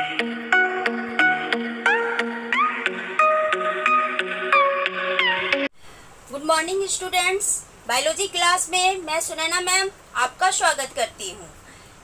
Good morning students. Biology class में मैं Sunaina ma'am आपका स्वागत करती हूँ।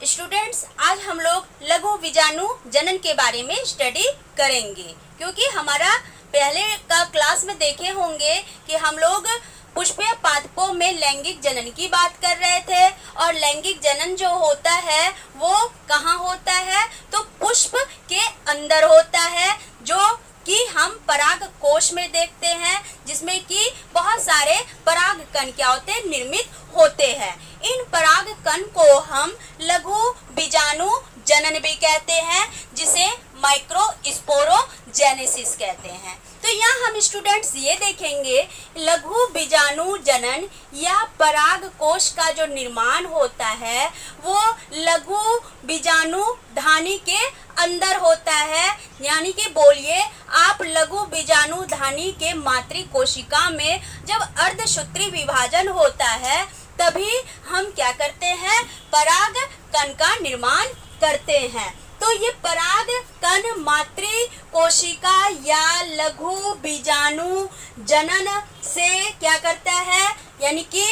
स्टूडेंट्स, आज हम लोग लघु बीजाणु जनन के बारे में स्टडी करेंगे, क्योंकि हमारा पहले का क्लास में देखे होंगे कि हम लोग पुष्पीय पादपों में लैंगिक जनन की बात कर रहे थे। और लैंगिक जनन जो होता है वो कहाँ होता है, तो पुष्प के अंदर होता है, जो कि हम पराग कोश में देखते हैं, जिसमें कि बहुत सारे पराग कण क्या होते हैं, निर्मित होते हैं। इन पराग कण को हम लघु बीजाणु जनन भी कहते हैं, जिसे माइक्रोस्पोरोजेनेसिस कहते हैं। तो यहाँ हम स्टूडेंट्स ये देखेंगे लघु बीजाणु जनन या पराग कोश का जो निर्माण होता है वो लघु बीजाणु धानी के अंदर होता है। यानी कि बोलिए आप लघु बीजाणु धानी के मातृ कोशिका में जब अर्धसूत्री विभाजन होता है तभी हम क्या करते हैं, पराग कण का निर्माण करते हैं। तो ये पराग कण मातृ कोशिका या लघु बीजाणु जनन से क्या करता है, यानी कि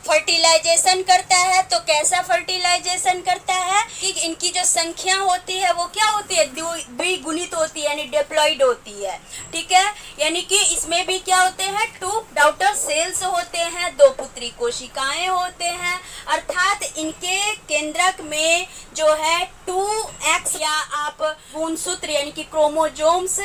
फर्टिलाइजेशन करता है। तो कैसा फर्टिलाइजेशन करता है कि इनकी जो संख्या होती है वो क्या होती है, द्विगुणित होती है, यानी डिप्लॉइड होती है। ठीक है, यानी कि इसमें भी क्या होते हैं, 2 डॉटर सेल्स होते हैं, 2 पुत्री कोशिकाएं होते हैं। अर्थात इनके केंद्रक में जो है 2x या आप गुणसूत्र यानी कि क्रोमोजोम्स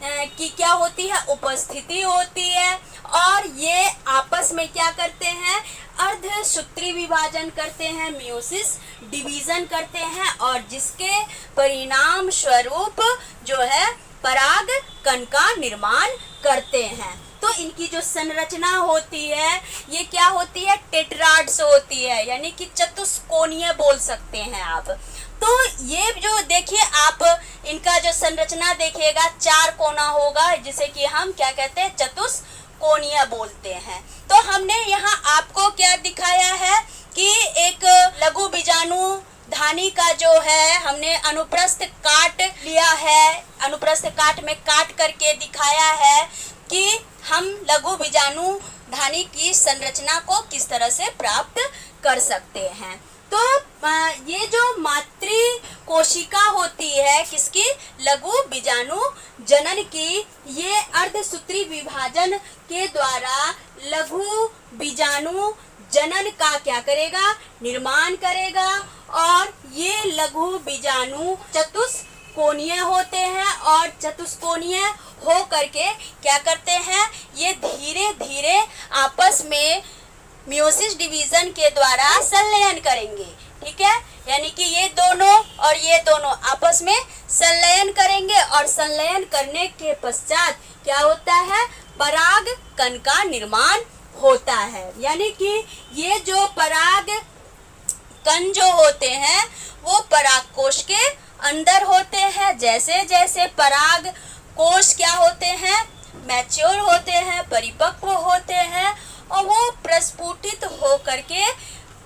की क्या होती है, उपस्थिति होती है। और ये आपस में क्या करते हैं, अर्धसूत्री विभाजन करते हैं, मियोसिस डिवीजन करते हैं, और जिसके परिणाम स्वरूप जो है पराग कण का निर्माण करते हैं। तो इनकी जो संरचना होती है ये क्या होती है, टेट्राड्स होती है, यानी कि चतुष्कोणीय बोल सकते हैं आप। तो ये जो देखिए आप इनका जो संरचना देखिएगा 4 कोना होगा, जिसे कि हम क्या कहते हैं, चतुष्कोणीय बोलते हैं। तो हमने यहाँ आपको क्या दिखाया है कि एक लघु बीजाणु धानी का जो है हमने अनुप्रस्थ काट लिया है, अनुप्रस्थ काट में काट करके दिखाया है कि हम लघु बीजाणु धानी की संरचना को किस तरह से प्राप्त कर सकते हैं। तो ये जो मातृ कोशिका होती है किसकी, लघु बीजाणु जनन की, ये अर्धसूत्री विभाजन के द्वारा लघु बीजाणु जनन का क्या करेगा, निर्माण करेगा। और ये लघु बीजाणु चतुष्कोणीय होते हैं, और चतुष्कोणीय हो करके क्या करते हैं, ये धीरे धीरे आपस में मियोसिस डिवीजन के द्वारा संलयन करेंगे। ठीक है, यानी कि ये दोनों और ये दोनों आपस में संलयन करेंगे, और संलयन करने के पश्चात क्या होता है, पराग कण का निर्माण होता है। यानी कि ये जो पराग कण जो होते हैं वो पराग कोश के अंदर होते हैं। जैसे जैसे पराग कोश क्या होते हैं, मैच्योर होते हैं, परिपक्व होते हैं, और वो प्रस्फुटित हो करके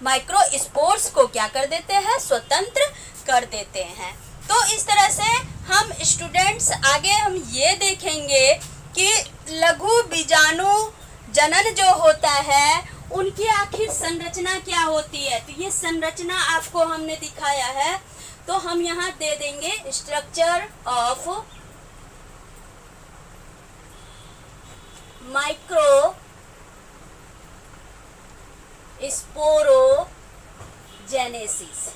माइक्रोस्पोर्स को क्या कर देते हैं, स्वतंत्र कर देते हैं। तो इस तरह से हम स्टूडेंट्स आगे हम ये देखेंगे कि लघु बीजाणु जनन जो होता है उनकी आखिर संरचना क्या होती है। तो ये संरचना आपको हमने दिखाया है, तो हम यहाँ दे देंगे structure of micro sporogenesis,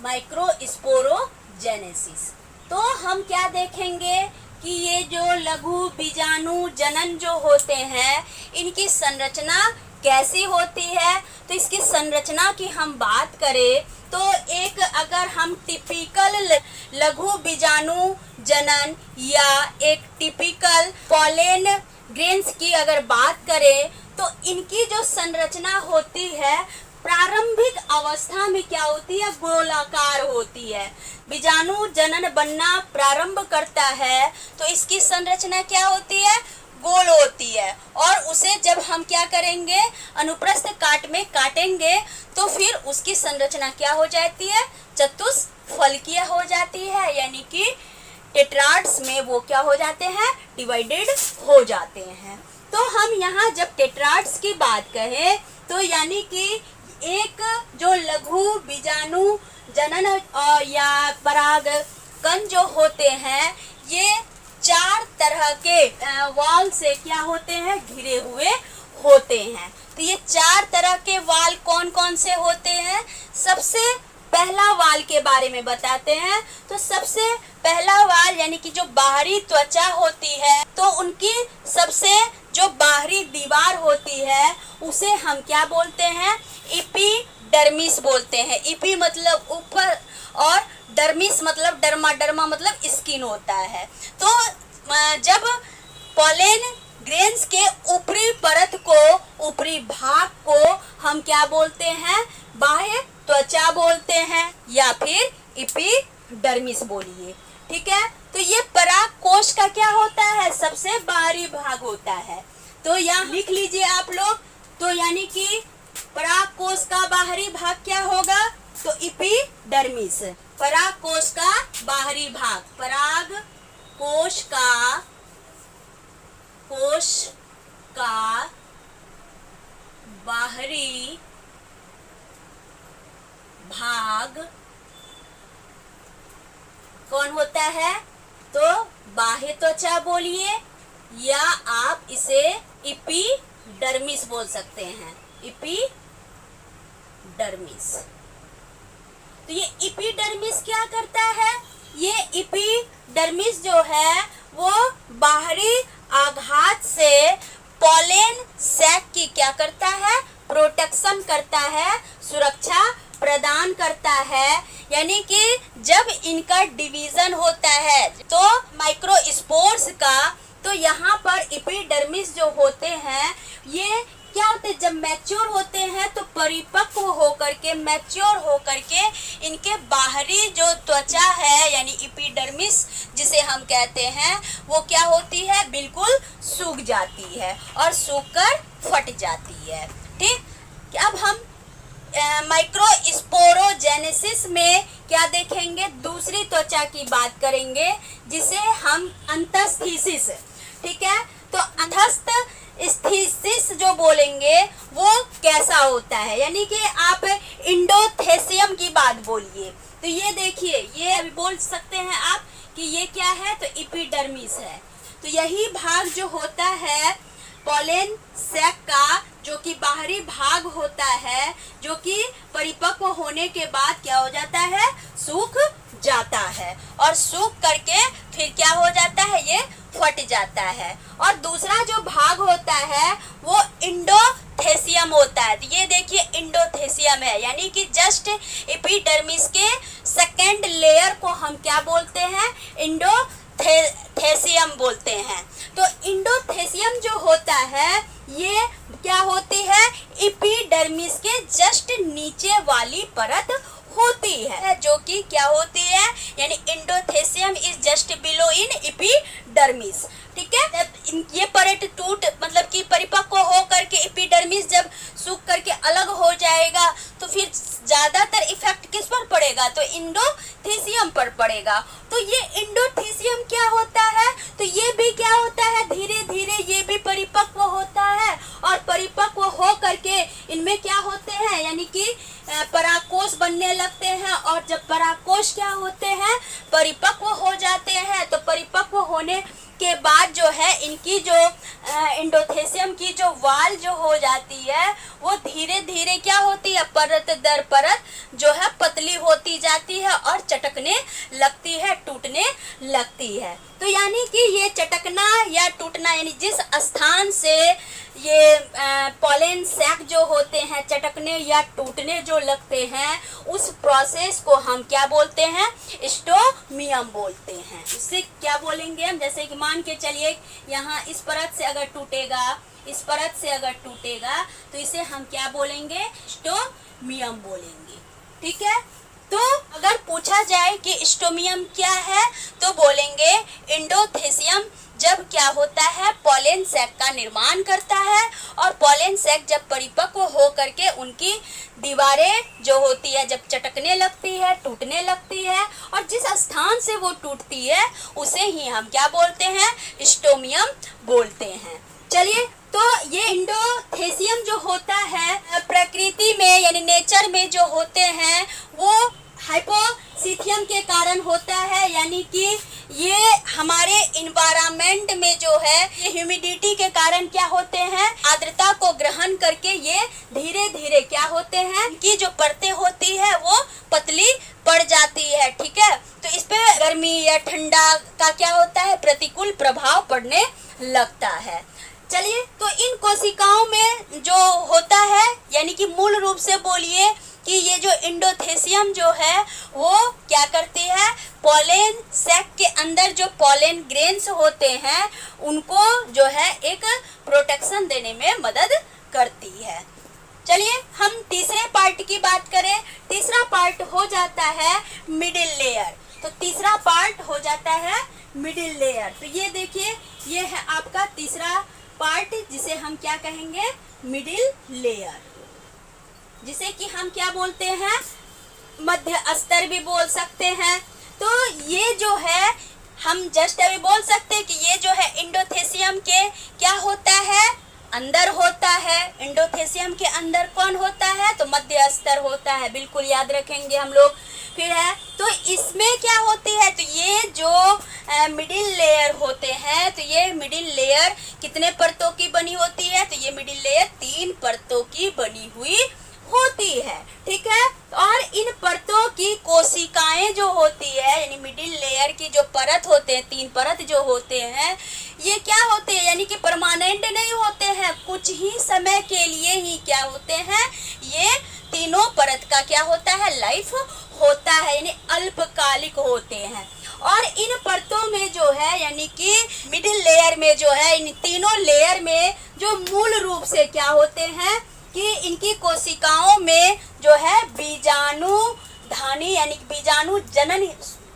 microsporogenesis. तो हम क्या देखेंगे कि ये जो लघु बीजाणु जनन जो होते हैं इनकी संरचना कैसी होती है। तो इसकी संरचना की हम बात करें तो एक अगर हम टिपिकल लघु बीजाणु जनन या एक टिपिकल पॉलन ग्रेन्स की अगर बात करें तो इनकी जो संरचना होती है प्रारंभिक अवस्था में क्या होती है, गोलाकार होती है। बीजाणु जनन बनना प्रारंभ करता है तो इसकी संरचना क्या होती है, गोल होती है, और उसे जब हम क्या करेंगे, अनुप्रस्थ काट में काटेंगे, तो फिर उसकी संरचना क्या हो जाती है, चतुष्फलकीय हो जाती है, यानी कि टेट्राड्स में वो क्या हो जाते हैं, डिवाइडेड हो जाते हैं। तो हम यहाँ जब टेट्राड्स की बात कहें तो यानी कि एक जो लघु बीजाणु जनन या परागकण जो होते हैं, ये 4 तरह के वाल से क्या होते हैं, घिरे हुए होते हैं। तो ये 4 तरह के वाल कौन कौन से होते हैं, सबसे पहला वाल के बारे में बताते हैं। तो सबसे पहला वाल यानी कि जो बाहरी त्वचा होती है, तो उनकी सबसे जो बाहरी दीवार होती है उसे हम क्या बोलते हैं, एपिडर्मिस बोलते हैं। इपी मतलब ऊपर और डर्मिस मतलब डर्मा, डर्मा मतलब स्किन होता है। तो जब पॉलन ग्रेन्स के ऊपरी परत को, ऊपरी भाग को हम क्या बोलते हैं, बाह्य त्वचा बोलते हैं या फिर एपिडर्मिस बोलिए, ठीक है। तो ये परागकोश का क्या होता है, सबसे बाहरी भाग होता है। तो यहाँ लिख लीजिए आप लोग। तो यानी कि परागकोश का बाहरी भाग क्या होगा, तो एपिडर्मिस। परागकोश का बाहरी भाग, परागकोश का बाहरी भाग कौन होता है, तो बाह्य त्वचा बोलिए या आप इसे एपिडर्मिस बोल सकते हैं, एपिडर्मिस। तो ये एपिडर्मिस क्या करता है, ये एपिडर्मिस जो है वो बाहरी आघात से पॉलन सैक की क्या करता है, प्रोटेक्शन करता है, सुरक्षा प्रदान करता है। यानी कि जब इनका डिवीजन होता है तो माइक्रोस्पोर्स का, तो यहाँ पर एपिडर्मिस जो होते हैं ये क्या होते हैं, जब मैच्योर होते हैं तो परिपक्व होकर के, मैच्योर होकर के इनके बाहरी जो त्वचा है यानी एपिडर्मिस जिसे हम कहते हैं, वो क्या होती है, बिल्कुल सूख जाती है और सूखकर फट जाती है। ठीक, अब हम माइक्रोस्पोरोजेनेसिस में क्या देखेंगे, दूसरी त्वचा की बात करेंगे जिसे हम अंतस्थिसिस, ठीक है। तो अंतस्थिसिस जो बोलेंगे वो कैसा होता है, यानी कि आप इंडोथेसियम की बात बोलिए। तो ये देखिए, ये अभी बोल सकते हैं आप कि ये क्या है, तो एपिडर्मिस है। तो यही भाग जो होता है पॉलन सैक का, जो कि बाहरी भाग होता है, जो कि परिपक्व होने के बाद क्या हो जाता है, सूख जाता है, और सूख करके फिर क्या हो जाता है, ये फट जाता है। और दूसरा जो भाग होता है वो इंडोथेसियम होता है। तो ये देखिए इंडोथेसियम है, यानी कि जस्ट एपिडर्मिस के सेकेंड लेयर को हम क्या बोलते हैं, इंडोथेसियम बोलते हैं। तो इंडोथेसियम जो होता है ये क्या होती है, एपिडर्मिस के जस्ट नीचे वाली परत होती है, जो कि क्या होती है, यानी endothecium is just below in epidermis, ठीक है। जब ये परत टूट मतलब कि परिपक्व हो करके एपिडर्मिस जब सूख करके अलग हो जाएगा तो फिर ज्यादातर इफेक्ट किस पर पड़ेगा, तो इंडोथेसियम पर पड़ेगा। तो ये इंडोथेसियम क्या होता है, तो ये भी क्या होता है, धीरे धीरे ये भी परिपक्व होता है, और परिपक्व हो करके इनमें क्या होते हैं, यानी कि परागकोश बनने लगते हैं। और जब परागकोश क्या होते हैं, परिपक्व हो जाते हैं, तो परिपक्व होने के बाद जो है इनकी जो इंडोथेसियम की जो वाल जो हो जाती है वो धीरे धीरे क्या होती है, परत दर परत जो है पतली होती जाती है और चटकने लगती है, टूटने लगती है। तो यानी कि ये चटकना या टूटना, यानी जिस स्थान से ये पॉलन सैक जो होते हैं चटकने या टूटने जो लगते हैं, उस प्रोसेस को हम क्या बोलते हैं, स्टोमियम बोलते हैं। इससे क्या बोलेंगे हम, जैसे कि मान के चलिए यहाँ इस परत से अगर टूटेगा, इस परत से अगर टूटेगा तो इसे हम क्या बोलेंगे, स्टोमियम बोलेंगे, ठीक है। तो अगर पूछा जाए कि स्टोमियम क्या है तो बोलेंगे एंडोथेसियम जब क्या होता है, पॉलन सैक का निर्माण करता है और पॉलन सैक जब परिपक्व हो करके उनकी दीवारें जो होती है जब चटकने लगती है, टूटने लगती है और जिस स्थान से वो टूटती है उसे ही हम क्या बोलते हैं, स्टोमियम बोलते हैं। चलिए, तो ये एंडोथेसियम जो होता है प्रकृति में यानी नेचर में जो होते हैं वो हाइपोसीथियम के कारण होता है, यानी कि ये हमारे इन्वायरमेंट में जो है ये ह्यूमिडिटी के कारण क्या होते हैं, आर्द्रता को ग्रहण करके ये धीरे धीरे क्या होते हैं, इनकी जो परतें होती है वो पतली पड़ जाती है। ठीक है, तो इस पे गर्मी या ठंडा का क्या होता है, प्रतिकूल प्रभाव पड़ने लगता है। चलिए, तो इन कोशिकाओं में जो होता है यानी कि मूल रूप से बोलिए कि ये जो एंडोथेसियम जो है वो क्या करती है, पॉलन सैक के अंदर जो पॉलन ग्रेन्स होते हैं उनको जो है एक प्रोटेक्शन देने में मदद करती है। चलिए, हम तीसरे पार्ट की बात करें। तीसरा पार्ट हो जाता है मिडिल लेयर। तो तीसरा पार्ट हो जाता है मिडिल लेयर। तो ये देखिए, ये है आपका तीसरा पार्ट जिसे हम क्या कहेंगे, मिडिल लेयर, जिसे कि हम क्या बोलते हैं, मध्य स्तर भी बोल सकते हैं। तो ये जो है हम जस्ट अभी बोल सकते हैं कि ये जो है एंडोथेसियम के क्या होता है, अंदर होता है। एंडोथेसियम के अंदर कौन होता है, तो मध्य स्तर होता है, बिल्कुल याद रखेंगे हम लोग। फिर है तो इसमें क्या होती है, तो ये जो मिडिल लेयर होते हैं, तो ये मिडिल लेयर कितने परतों की बनी होती है, तो ये मिडिल लेयर 3 परतों की बनी हुई होती है। ठीक है, और इन परतों की कोशिकाएं जो होती है यानी मिडिल लेयर की जो परत होते हैं, 3 परत जो होते हैं, ये क्या होते हैं, यानी कि परमानेंट नहीं होते हैं, कुछ ही समय के लिए ही क्या होते हैं, ये तीनों परत का क्या होता है, लाइफ होता है, यानी अल्पकालिक होते हैं। और इन परतों में जो है यानी कि मिडिल लेयर में जो है, इन तीनों लेयर में जो मूल रूप से क्या होते हैं कि इनकी कोशिकाओं में जो है बीजाणु धानी यानी बीजाणु जनन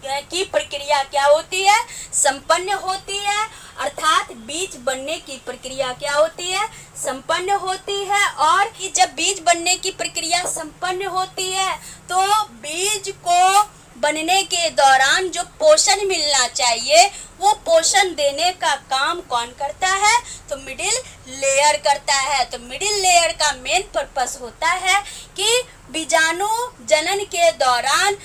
की प्रक्रिया क्या होती है, संपन्न होती है, अर्थात बीज बनने की प्रक्रिया क्या होती है, संपन्न होती है। और जब बीज बनने की प्रक्रिया संपन्न होती है तो बीज को बनने के दौरान जो पोषण मिलना चाहिए वो पोषण देने का काम कौन करता है, तो मिडिल लेयर करता है। तो मिडिल लेयर का मेन पर्पस होता है कि बीजाणु जनन के दौरान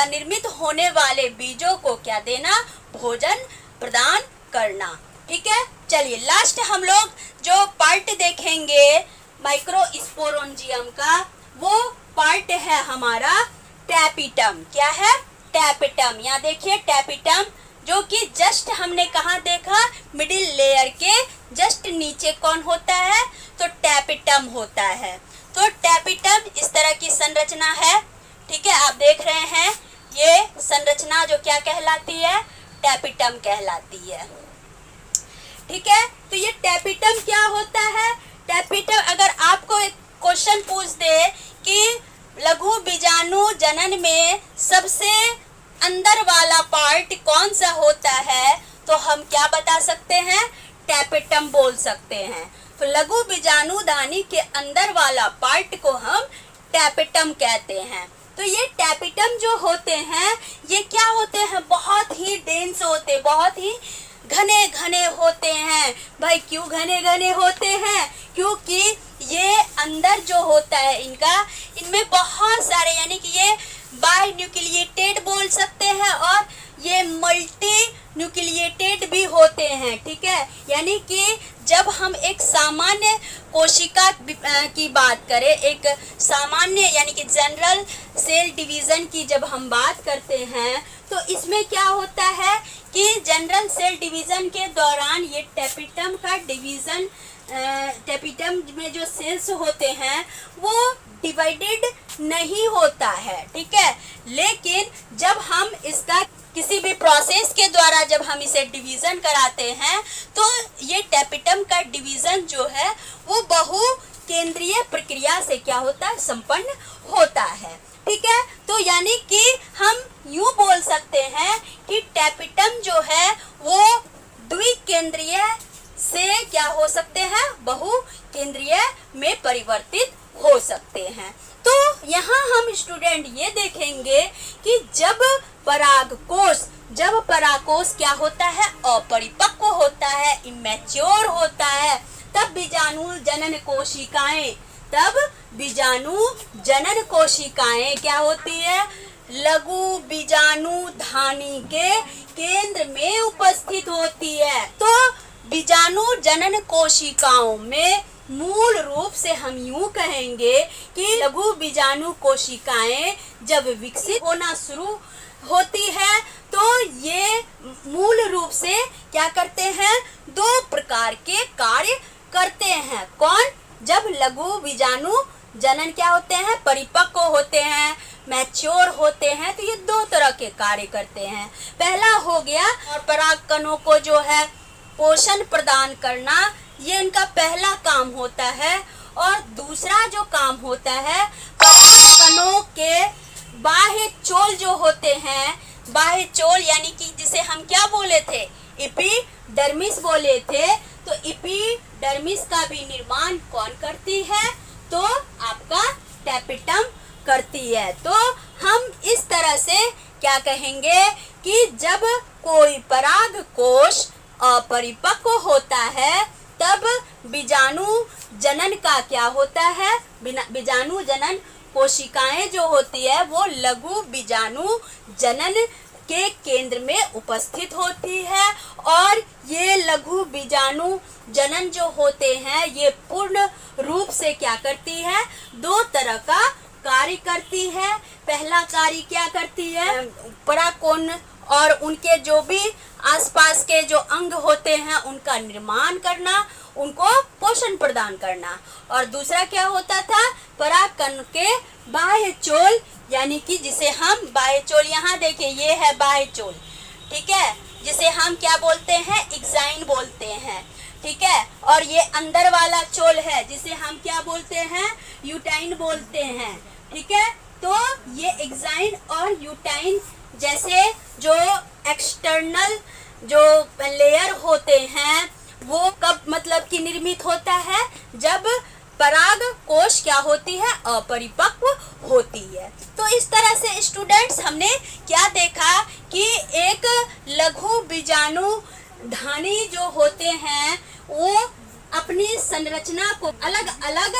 निर्मित होने वाले बीजों को क्या देना, भोजन प्रदान करना। ठीक है, चलिए लास्ट हम लोग जो पार्ट देखेंगे माइक्रोस्पोरेंजियम का, वो पार्ट है हमारा टैपिटम। क्या है, टैपिटम। यहाँ देखिए टैपिटम, जो कि जस्ट हमने कहाँ देखा, मिडिल लेयर के जस्ट नीचे कौन होता है, तो टैपिटम होता है। तो टैपिटम इस तरह की संरचना है। ठीक है, आप देख रहे हैं ये संरचना जो क्या कहलाती है, टैपिटम कहलाती है। ठीक है, तो ये टैपिटम क्या होता है, टैपिटम अगर आपको एक क्वेश्चन पूछ दे कि लघु बीजाणु जनन में सबसे अंदर वाला पार्ट कौन सा होता है, तो हम क्या बता सकते हैं, टैपिटम बोल सकते हैं। तो लघु बीजाणु धानी के अंदर वाला पार्ट को हम टैपिटम कहते हैं। तो ये टैपिटम जो होते हैं ये क्या होते हैं, बहुत ही डेंस होते, बहुत ही घने घने होते हैं। भाई क्यों घने घने होते हैं, क्योंकि ये अंदर जो होता है इनका, इनमें बहुत सारे यानी कि ये बाई न्यूक्लिएटेड बोल सकते हैं और ये मल्टी न्यूक्लिएटेड भी होते हैं। ठीक है, यानी कि जब हम एक सामान्य कोशिका की बात करें, एक सामान्य यानी कि जनरल सेल डिवीज़न की जब हम बात करते हैं, तो इसमें क्या होता है कि जनरल सेल डिवीज़न के दौरान ये टैपिटम का डिवीज़न, टैपिटम में जो सेल्स होते हैं वो डिवाइडेड नहीं होता है। ठीक है, लेकिन जब हम इसका किसी भी प्रोसेस के द्वारा जब हम इसे डिवीज़न कराते हैं तो ये टैपिटम का डिवीज़न जो है वो बहु केंद्रीय प्रक्रिया से क्या होता है, संपन्न होता है। ठीक है। तो यानी कि हम यूं बोल सकते हैं कि टैपिटम जो है वो द्विकेंद्रीय से क्या हो सकते हैं, बहुकेंद्रीय में परिवर्तित हो सकते हैं। तो यहाँ हम स्टूडेंट ये देखेंगे कि जब परागकोश क्या होता है, अपरिपक्व होता है, इमैच्योर होता है, तब बीजाणु जनन कोशिकाएं क्या होती है, लघु बीजाणुधानी के केंद्र में उपस्थित होती है। तो बीजाणु जनन कोशिकाओं में मूल रूप से हम यूं कहेंगे कि लघु बीजाणु कोशिकाएं जब विकसित होना शुरू होती है तो ये मूल रूप से क्या करते हैं, 2 प्रकार के कार्य करते हैं। कौन? जब लघु बीजाणु जनन क्या होते हैं, परिपक्व होते हैं, मैच्योर होते हैं, तो ये 2 तरह के कार्य करते हैं। पहला हो गया और परागकणों को जो है पोषण प्रदान करना, ये इनका पहला काम होता है। और दूसरा जो काम होता है, परागकणों के बाह्य चोल जो होते हैं, बाह्य चोल यानी कि जिसे हम क्या बोले थे, एपिडर्मिस बोले थे। तो एपिडर्मिस का भी निर्माण कौन करती है, तो आपका टैपिटम करती है। तो हम इस तरह से क्या कहेंगे कि जब कोई परागकोश अपरिपक्व होता है तब बीजाणु जनन का क्या होता है, बीजाणु जनन कोशिकाएं जो होती है वो लघु बीजाणु जनन के केंद्र में उपस्थित होती है। और ये लघु बीजाणु जनन जो होते हैं ये पूर्ण रूप से क्या करती है, 2 तरह का कार्य करती है। पहला कार्य क्या करती है, परागकोण और उनके जो भी आसपास के जो अंग होते हैं उनका निर्माण करना, उनको पोषण प्रदान करना। और दूसरा क्या होता था, परागकण के बाह्य चोल यानी कि जिसे हम बाह्य चोल, यहाँ देखिए ये है बाह्य चोल, ठीक है, जिसे हम क्या बोलते हैं, एक्साइन बोलते हैं, ठीक है। और ये अंदर वाला चोल है जिसे हम क्या बोलते हैं, यूटाइन बोलते हैं, ठीक है। तो ये एक्साइन और यूटाइन जैसे जो एक्सटर्नल जो लेयर होते हैं वो कब मतलब कि निर्मित होता है, जब परागकोश क्या होती है, अपरिपक्व होती है। तो इस तरह से स्टूडेंट्स हमने क्या देखा कि एक लघु बीजाणुधानी जो होते हैं वो अपनी संरचना को अलग अलग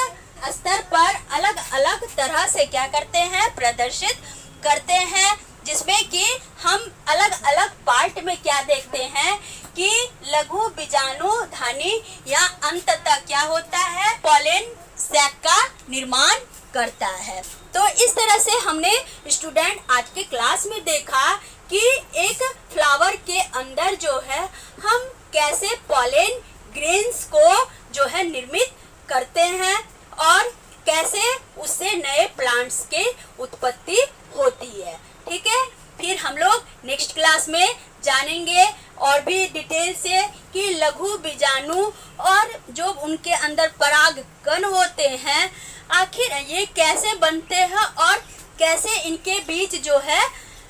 स्तर पर अलग अलग तरह से क्या करते हैं, प्रदर्शित करते हैं, जिसमें कि हम अलग अलग पार्ट में क्या देखते हैं कि लघु बीजाणुधानी या अंततः क्या होता है, पॉलन सैक का निर्माण करता है। तो इस तरह से हमने स्टूडेंट आज के क्लास में देखा कि एक फ्लावर के अंदर जो है हम कैसे पॉलन ग्रेन्स को जो है निर्मित करते हैं और कैसे उससे नए प्लांट्स के उत्पत्ति होती है, ठीक है। फिर हम लोग नेक्स्ट क्लास में जानेंगे और भी डिटेल से कि लघु बीजाणु और जो उनके अंदर परागकण होते हैं आखिर ये कैसे बनते हैं और कैसे इनके बीच जो है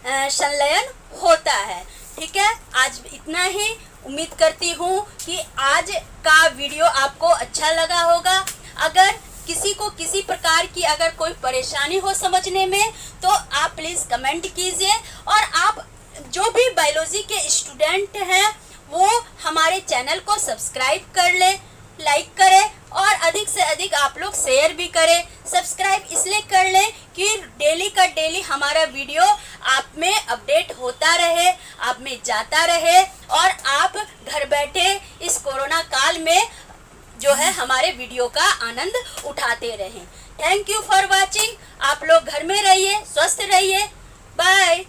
संलयन होता है, ठीक है। आज इतना ही, उम्मीद करती हूँ कि आज का वीडियो आपको अच्छा लगा होगा। अगर किसी को किसी प्रकार की अगर कोई परेशानी हो समझने में तो आप प्लीज़ कमेंट कीजिए। और आप जो भी बायोलॉजी के स्टूडेंट हैं वो हमारे चैनल को सब्सक्राइब कर ले, लाइक करें और अधिक से अधिक आप लोग शेयर भी करें। सब्सक्राइब इसलिए कर लें कि डेली का डेली हमारा वीडियो आप में अपडेट होता रहे, आप में जाता रहे और आप घर बैठे इस कोरोना काल में जो है हमारे वीडियो का आनंद उठाते रहें। Thank you for watching. आप लोग घर में रहिए, स्वस्थ रहिए। बाय।